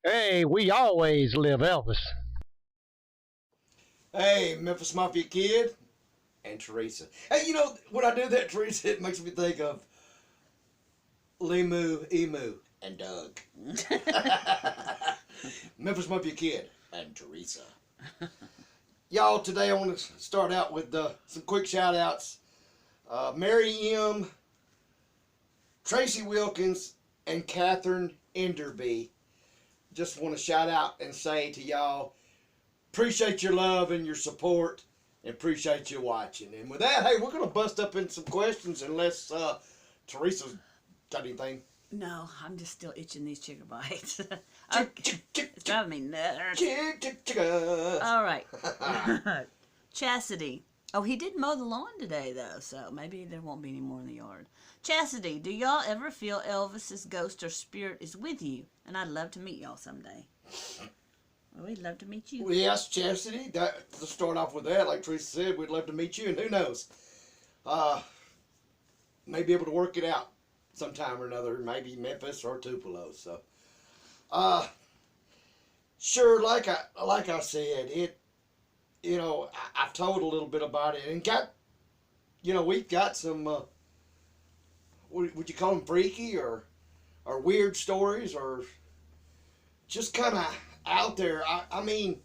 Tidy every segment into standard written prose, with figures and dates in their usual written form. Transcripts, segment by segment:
Hey, we always live Elvis. Hey, Memphis Mafia Kid and Teresa. Hey, when I do that, Teresa, it makes me think of Limu, Emu, and Doug. Memphis Mafia Kid and Teresa. Y'all, today I want to start out with some quick shout outs. Mary M., Tracy Wilkins, and Catherine Enderby. Just want to shout out and say to y'all, appreciate your love and your support, and appreciate you watching. And with that, hey, we're going to bust up in some questions unless Teresa's got anything. No, I'm just still itching these chicken bites. It's driving me nuts. All right. Chastity. Oh, he did mow the lawn today, though, so maybe there won't be any more in the yard. Chastity, do y'all ever feel Elvis's ghost or spirit is with you? And I'd love to meet y'all someday. Well, we'd love to meet you. Well, yes, Chastity. To start off with that, like Teresa said, we'd love to meet you, and who knows, may be able to work it out sometime or another. Maybe Memphis or Tupelo. So, sure, like I said, I've told a little bit about it, and we've got some. Would you call them freaky or weird stories, or just kind of out there? I mean,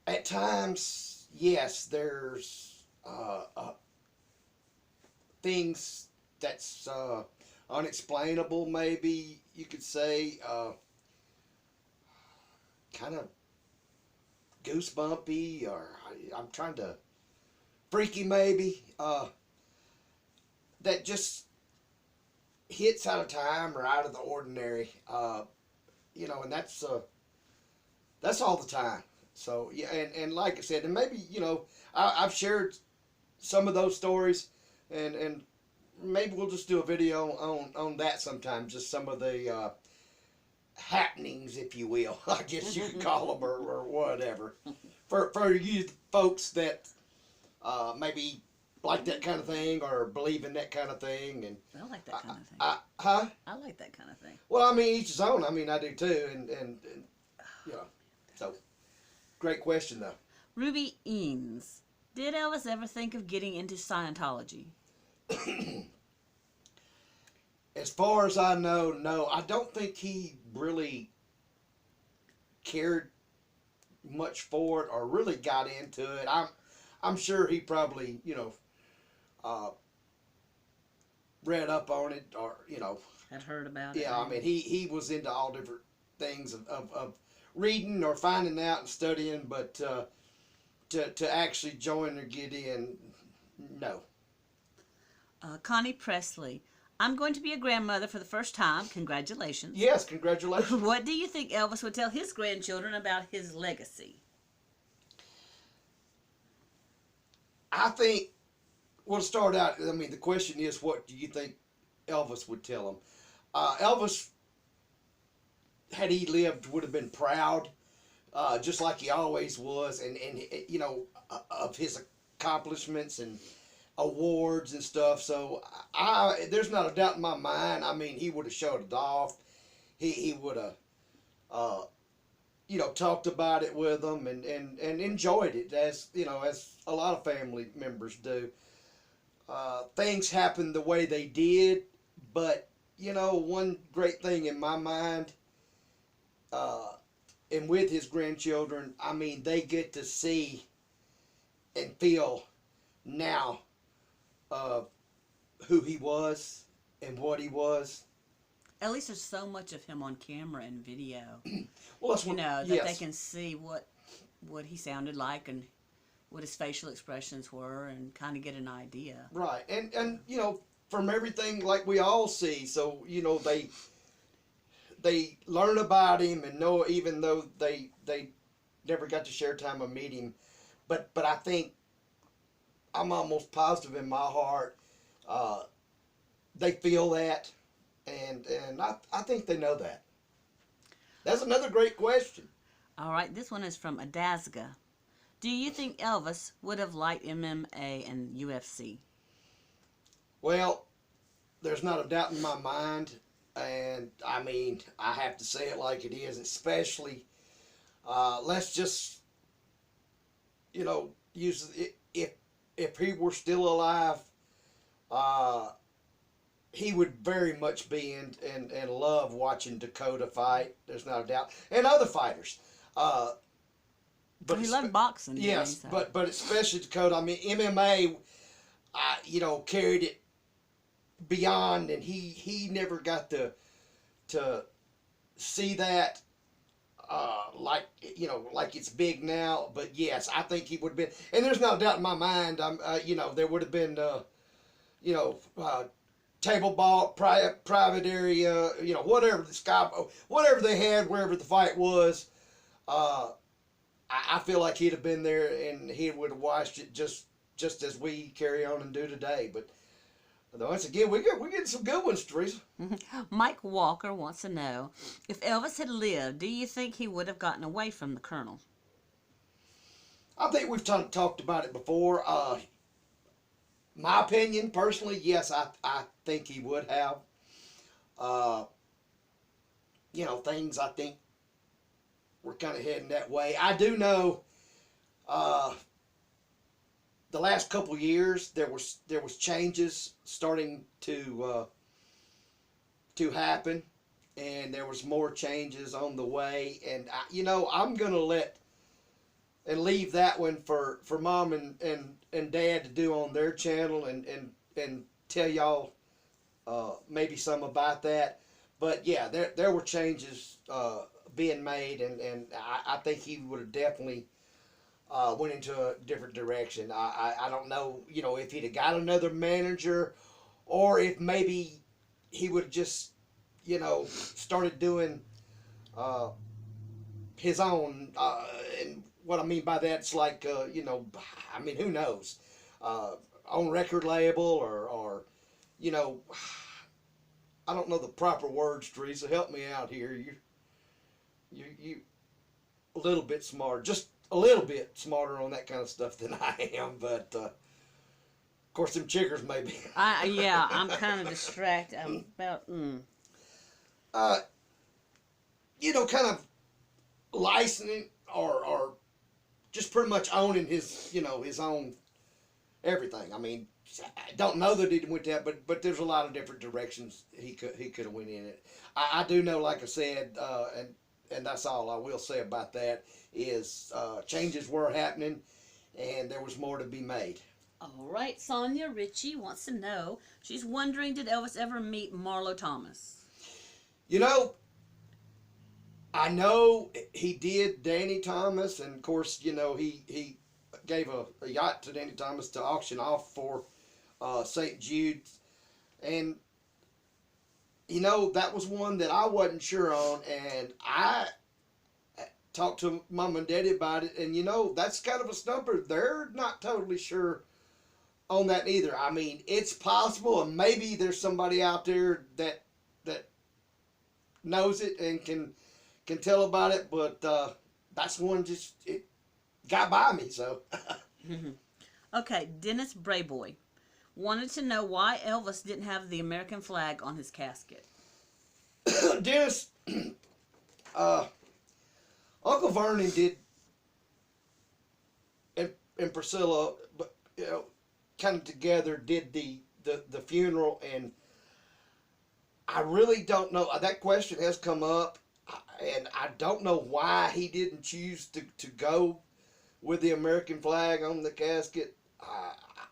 at times, yes, there's things that's unexplainable. Maybe you could say, kind of goosebumpy, or I'm trying to freaky, maybe. That just hits out of time or out of the ordinary, and that's all the time. So yeah, and like I said, and maybe I've shared some of those stories, and maybe we'll just do a video on that sometime. Just some of the happenings, if you will, I guess you could call them, or whatever, for you folks that maybe like that kind of thing or believe in that kind of thing. And I like that kind of thing. I like that kind of thing. Well, I mean, each his own. I mean, I do too, and so great question though. Ruby Eames. Did Elvis ever think of getting into Scientology? As far as I know, no. I don't think he really cared much for it or really got into it. I'm sure he probably uh, read up on it, or Had heard about it. yeah. I mean, he was into all different things of reading or finding out and studying, but to actually join or get in, no. Connie Presley. I'm going to be a grandmother for the first time. Congratulations. Yes, congratulations. What do you think Elvis would tell his grandchildren about his legacy? I think we'll start out. I mean, the question is, what do you think Elvis would tell them? Elvis, had he lived, would have been proud, just like he always was, and of his accomplishments and awards and stuff. So there's not a doubt in my mind. I mean, he would have showed it off. He would have, talked about it with them and enjoyed it, as as a lot of family members do. Things happened the way they did, but one great thing in my mind, and with his grandchildren, I mean, they get to see and feel now who he was and what he was. At least there's so much of him on camera and video. Well, that's That yes. they can see what he sounded like and what his facial expressions were, and kind of get an idea. Right, and from everything like we all see, so they learn about him and know, even though they never got to share time or meet him, but I think I'm almost positive in my heart they feel that, and I think they know that. That's another great question. All right, this one is from Adasga. Do you think Elvis would have liked MMA and UFC? Well, there's not a doubt in my mind. And I mean, I have to say it like it is, especially, let's just, use it. If he were still alive, he would very much be and love watching Dakota fight. There's not a doubt, and other fighters. But he loved boxing. Yes, but especially Dakota. I mean, MMA, carried it beyond, and he never got to see that. Like it's big now, but yes, I think he would have been, and there's no doubt in my mind. There would have been, table ball, private area, whatever whatever they had, wherever the fight was. I feel like he'd have been there, and he would have watched it just as we carry on and do today. But once again, we get some good ones, Teresa. Mike Walker wants to know, if Elvis had lived, do you think he would have gotten away from the Colonel? I think we've talked about it before. My opinion, personally, yes, I think he would have. Things I think we're kind of heading that way. I do know the last couple of years there was changes starting to happen, and there was more changes on the way. And I'm gonna leave that one for Mom and Dad to do on their channel and tell y'all maybe some about that. But yeah, there were changes being made, and I think he would have definitely went into a different direction. I don't know, if he'd have got another manager, or if maybe he would have just, started doing his own. And what I mean by that, it's like, who knows? On record label or I don't know the proper words, Teresa. Help me out here. You a little bit smart, just a little bit smarter on that kind of stuff than I am, but of course them chickers maybe. I'm kind of distracted. I'm about. Kind of licensing or just pretty much owning his his own everything. I mean, I don't know that he went that, but there's a lot of different directions he could have went in it. I do know, like I said, and that's all I will say about that is changes were happening, and there was more to be made. All right, Sonia Ritchie wants to know. She's wondering, did Elvis ever meet Marlo Thomas? I know he did Danny Thomas, and of course, he gave a yacht to Danny Thomas to auction off for St. Jude's, and that was one that I wasn't sure on, and I talked to Mom and Daddy about it, and that's kind of a stumper. They're not totally sure on that either. I mean, it's possible, and maybe there's somebody out there that knows it and can tell about it, but that's one it got by me, so. Okay, Dennis Brayboy wanted to know why Elvis didn't have the American flag on his casket. Dennis, Uncle Vernon did, and Priscilla, but kind of together did the funeral, and I really don't know. That question has come up, and I don't know why he didn't choose to go with the American flag on the casket.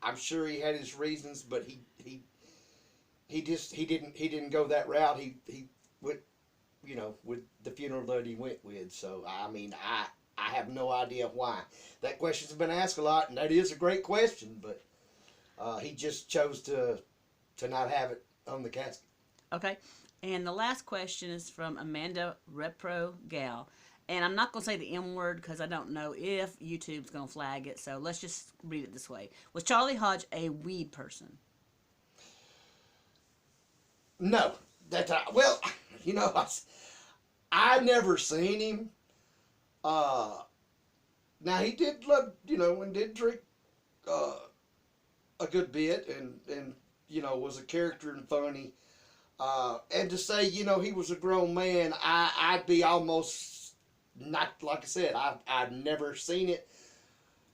I'm sure he had his reasons, but he didn't go that route. He went, with the funeral that he went with. So I mean, I have no idea why. That question's been asked a lot, and that is a great question, but he just chose to not have it on the casket. Okay, and the last question is from Amanda Repro Gal. And I'm not going to say the M word because I don't know if YouTube's going to flag it. So let's just read it this way. Was Charlie Hodges a weed person? No. Well, I never seen him. Now, he did love, and did drink a good bit and was a character and funny. And to say, you know, he was a grown man, I'd be almost, not like I said, I've never seen it,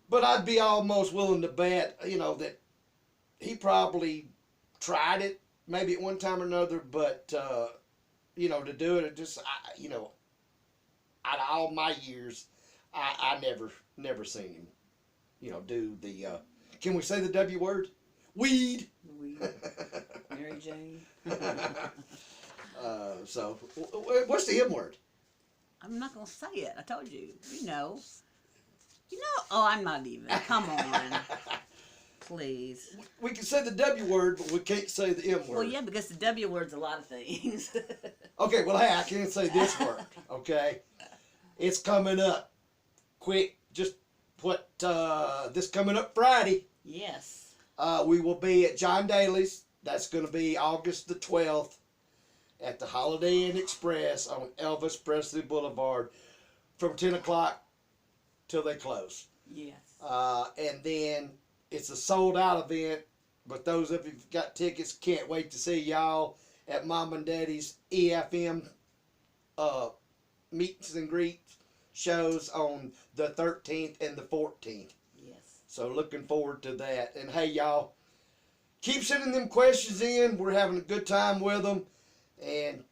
but I'd be almost willing to bet, you know, that he probably tried it maybe at one time or another, but, you know, to do it just, you know, out of all my years, I never seen him, you know, do the, can we say the W word? Weed. Weed. Mary Jane. So, what's the M word? I'm not going to say it. I told you. You know. Oh, I'm not even. Come on. Please. We can say the W word, but we can't say the M word. Well, yeah, because the W word's a lot of things. Okay, well, hey, I can't say this word, okay? It's coming up. Quick, just put this coming up Friday. Yes. We will be at John Daly's. That's going to be August the 12th at the Holiday Inn Express on Elvis Presley Boulevard from 10 o'clock till they close. Yes. And then it's a sold-out event, but those of you who've got tickets can't wait to see y'all at Mom and Daddy's EFM meets and greets shows on the 13th and the 14th. So looking forward to that. And hey, y'all, keep sending them questions in. We're having a good time with them. And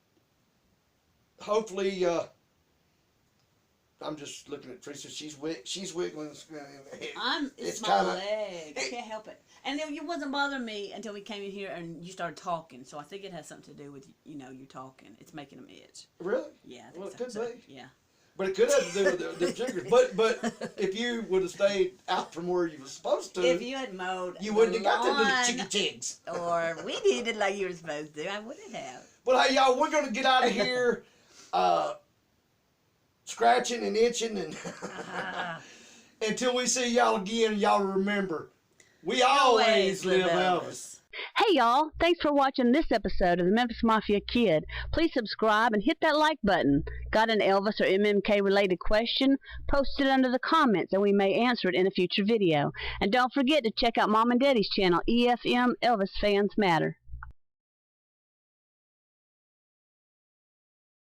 hopefully, I'm just looking at Teresa. She's wiggling. It's my leg. I can't help it. And it wasn't bothering me until we came in here and you started talking. So I think it has something to do with, you know, you talking. It's making them itch. Really? Yeah. I think well, it could be. Yeah. But it could have to do with the triggers. But if you would have stayed out from where you were supposed to, if you had mowed, you wouldn't have got them little chigs. Or we did it like you were supposed to. I wouldn't have. Well, hey, y'all, we're gonna get out of here, scratching and itching, and until we see y'all again. Y'all remember, we always live Elvis. Hey y'all, thanks for watching this episode of the Memphis Mafia Kid. Please subscribe and hit that like button. Got an Elvis or MMK related question? Post it under the comments and we may answer it in a future video. And don't forget to check out Mom and Daddy's channel, EFM Elvis Fans Matter.